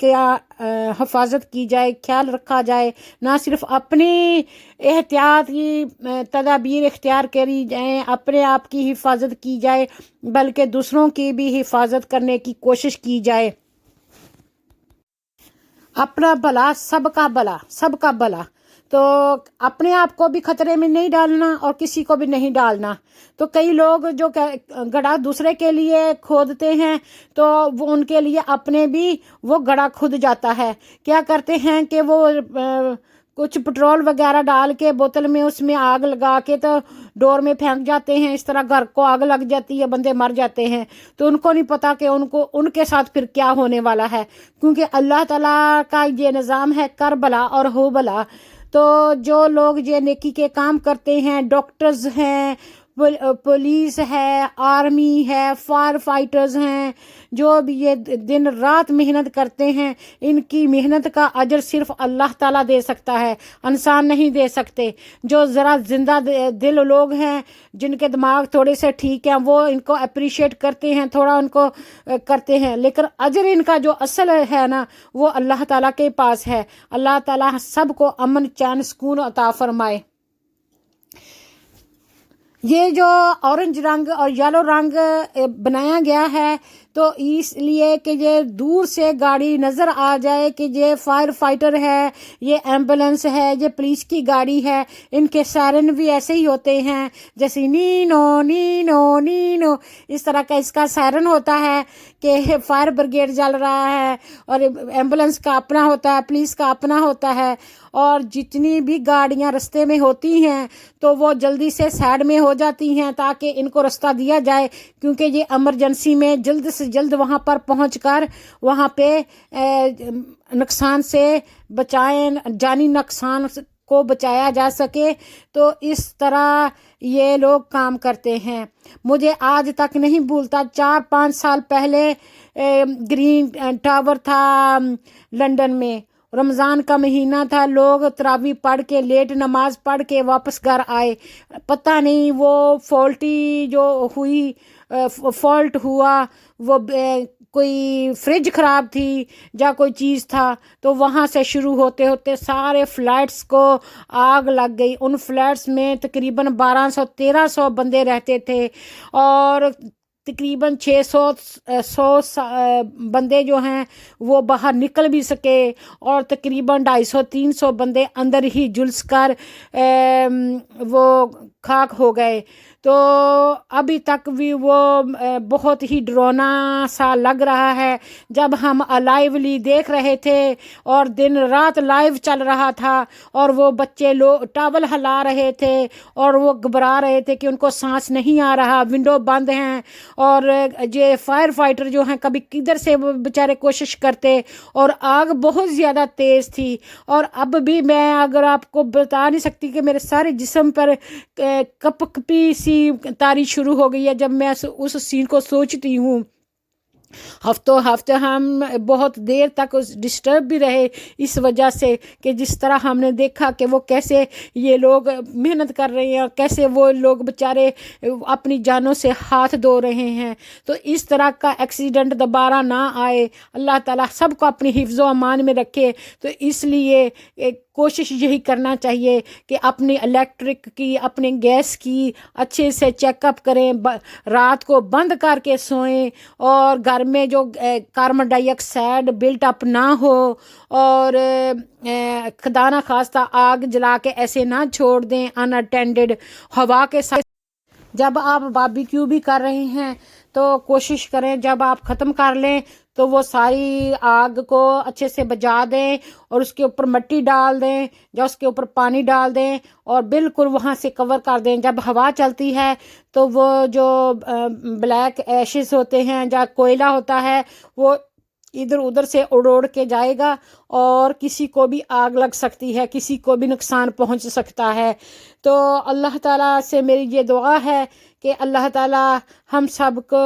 کیا حفاظت کی جائے، خیال رکھا جائے، نہ صرف اپنی احتیاط کی تدابیر اختیار کری جائیں، اپنے آپ کی حفاظت کی جائے، بلکہ دوسروں کی بھی حفاظت کرنے کی کوشش کی جائے۔ اپنا بھلا سب کا بھلا، سب کا بھلا، تو اپنے آپ کو بھی خطرے میں نہیں ڈالنا اور کسی کو بھی نہیں ڈالنا۔ تو کئی لوگ جو گڑھا دوسرے کے لیے کھودتے ہیں تو وہ ان کے لیے اپنے بھی وہ گڑھا کھد جاتا ہے۔ کیا کرتے ہیں کہ وہ کچھ پٹرول وغیرہ ڈال کے بوتل میں اس میں آگ لگا کے تو ڈور میں پھینک جاتے ہیں، اس طرح گھر کو آگ لگ جاتی ہے، بندے مر جاتے ہیں۔ تو ان کو نہیں پتا کہ ان کے ساتھ پھر کیا ہونے والا ہے، کیونکہ اللہ تعالیٰ کا یہ نظام ہے کر بھلا اور ہو بھلا۔ تو جو لوگ یہ نیکی کے کام کرتے ہیں، ڈاکٹرز ہیں، پولیس ہے، آرمی ہے، فائر فائٹرز ہیں، جو بھی یہ دن رات محنت کرتے ہیں، ان کی محنت کا اجر صرف اللہ تعالیٰ دے سکتا ہے، انسان نہیں دے سکتے۔ جو ذرا زندہ دل لوگ ہیں، جن کے دماغ تھوڑے سے ٹھیک ہیں، وہ ان کو اپریشیٹ کرتے ہیں، تھوڑا ان کو کرتے ہیں، لیکن اجر ان کا جو اصل ہے نا وہ اللہ تعالیٰ کے پاس ہے۔ اللہ تعالیٰ سب کو امن چین سکون عطا فرمائے۔ یہ جو اورنج رنگ اور یلو رنگ بنایا گیا ہے تو اس لیے کہ یہ دور سے گاڑی نظر آ جائے کہ یہ فائر فائٹر ہے، یہ ایمبولینس ہے، یہ پولیس کی گاڑی ہے۔ ان کے سائرن بھی ایسے ہی ہوتے ہیں، جیسے نینو نینو نینو، اس طرح کا اس کا سائرن ہوتا ہے کہ فائر بریگیڈ چل رہا ہے، اور ایمبولینس کا اپنا ہوتا ہے، پولیس کا اپنا ہوتا ہے، اور جتنی بھی گاڑیاں رستے میں ہوتی ہیں تو وہ جلدی سے سائڈ میں ہو جاتی ہیں تاکہ ان کو رستہ دیا جائے، کیونکہ یہ ایمرجنسی میں جلد سے جلد وہاں پر پہنچ کر وہاں پہ نقصان سے بچائیں، جانی نقصان کو بچایا جا سکے۔ تو اس طرح یہ لوگ کام کرتے ہیں۔ مجھے آج تک نہیں بھولتا، 4-5 سال پہلے گرین ٹاور تھا لندن میں، رمضان کا مہینہ تھا، لوگ تراویح پڑھ کے لیٹ نماز پڑھ کے واپس گھر آئے، پتہ نہیں وہ فالٹ ہوا، وہ کوئی فریج خراب تھی یا کوئی چیز تھا، تو وہاں سے شروع ہوتے ہوتے سارے فلیٹس کو آگ لگ گئی۔ ان فلیٹس میں تقریباً 1200-1300 بندے رہتے تھے، اور تقریباً 600 بندے جو ہیں وہ باہر نکل بھی سکے، اور تقریباً 250-300 بندے اندر ہی جلس کر وہ خاک ہو گئے۔ تو ابھی تک بھی وہ بہت ہی ڈراؤنا سا لگ رہا ہے۔ جب ہم لائیولی دیکھ رہے تھے اور دن رات لائیو چل رہا تھا، اور وہ بچے ٹاول ہلا رہے تھے اور وہ گھبرا رہے تھے کہ ان کو سانس نہیں آ رہا، ونڈو بند ہیں، اور یہ فائر فائٹر جو ہیں کبھی کدھر سے وہ بیچارے کوشش کرتے، اور آگ بہت زیادہ تیز تھی۔ اور اب بھی میں اگر آپ کو بتا نہیں سکتی کہ میرے سارے جسم پر کپ کپی سی تاری شروع ہو گئی ہے جب میں اس سین کو سوچتی ہوں۔ ہفتے ہم بہت دیر تک ڈسٹرب بھی رہے اس وجہ سے کہ جس طرح ہم نے دیکھا کہ وہ کیسے یہ لوگ محنت کر رہے ہیں، کیسے وہ لوگ بیچارے اپنی جانوں سے ہاتھ دھو رہے ہیں۔ تو اس طرح کا ایکسیڈنٹ دوبارہ نہ آئے، اللہ تعالیٰ سب کو اپنی حفظ و امان میں رکھے۔ تو اس لیے کوشش یہی کرنا چاہیے کہ اپنی الیکٹرک کی، اپنے گیس کی اچھے سے چیک اپ کریں، رات کو بند کر کے سوئیں، اور گھر میں جو کاربن ڈائی آکسائڈ بلٹ اپ نہ ہو، اور خدا نہ خواستہ آگ جلا کے ایسے نہ چھوڑ دیں ان اٹینڈڈ ہوا کے ساتھ۔ جب آپ باربیکیو بھی کر رہے ہیں تو کوشش کریں جب آپ ختم کر لیں تو وہ ساری آگ کو اچھے سے بجھا دیں، اور اس کے اوپر مٹی ڈال دیں یا اس کے اوپر پانی ڈال دیں، اور بالکل وہاں سے کور کر دیں۔ جب ہوا چلتی ہے تو وہ جو بلیک ایشز ہوتے ہیں یا کوئلہ ہوتا ہے وہ ادھر ادھر سے اڑ کے جائے گا، اور کسی کو بھی آگ لگ سکتی ہے، کسی کو بھی نقصان پہنچ سکتا ہے۔ تو اللہ تعالیٰ سے میری یہ دعا ہے کہ اللہ تعالیٰ ہم سب کو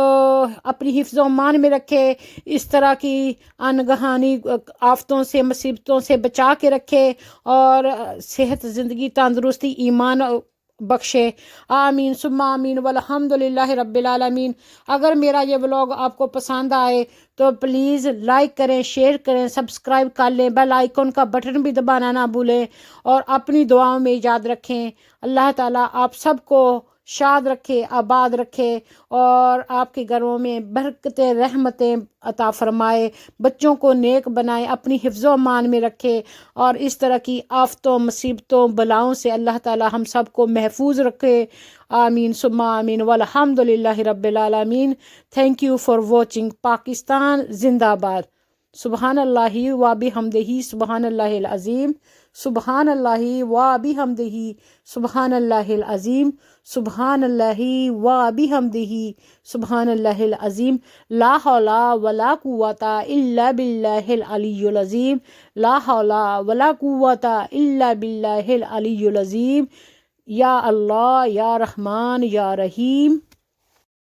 اپنی حفظ و امان میں رکھے، اس طرح کی انگہانی آفتوں سے، مصیبتوں سے بچا کے رکھے، اور صحت، زندگی، تندرستی، ایمان بخشے، آمین ثم آمین والحمدللہ رب العالمین۔ اگر میرا یہ ولاگ آپ کو پسند آئے تو پلیز لائک کریں، شیئر کریں، سبسکرائب کر لیں، بیل آئیکن کا بٹن بھی دبانا نہ بھولیں، اور اپنی دعاؤں میں یاد رکھیں۔ اللہ تعالیٰ آپ سب کو شاد رکھے، آباد رکھے، اور آپ کے گھروں میں برکتیں رحمتیں عطا فرمائے، بچوں کو نیک بنائے، اپنی حفظ و امان میں رکھے، اور اس طرح کی آفتوں مصیبتوں بلاؤں سے اللہ تعالیٰ ہم سب کو محفوظ رکھے، آمین ثم آمین والحمدللہ رب العالمین۔ Thank you for watching. Pakistan زندہ باد۔ سبحان اللہ و بحمدہ سبحان اللہ العظیم، سبحان اللہ و بحمدہ سبحان اللہ العظیم، سبحان اللہ و بحمدہ سبحان اللہ العظیم۔ لا حول ولا قوت الا باللہ العلی العظیم، لا حول ولا قوت الا باللہ العلی العظیم۔ یا اللہ یا رحمان یا رحیم۔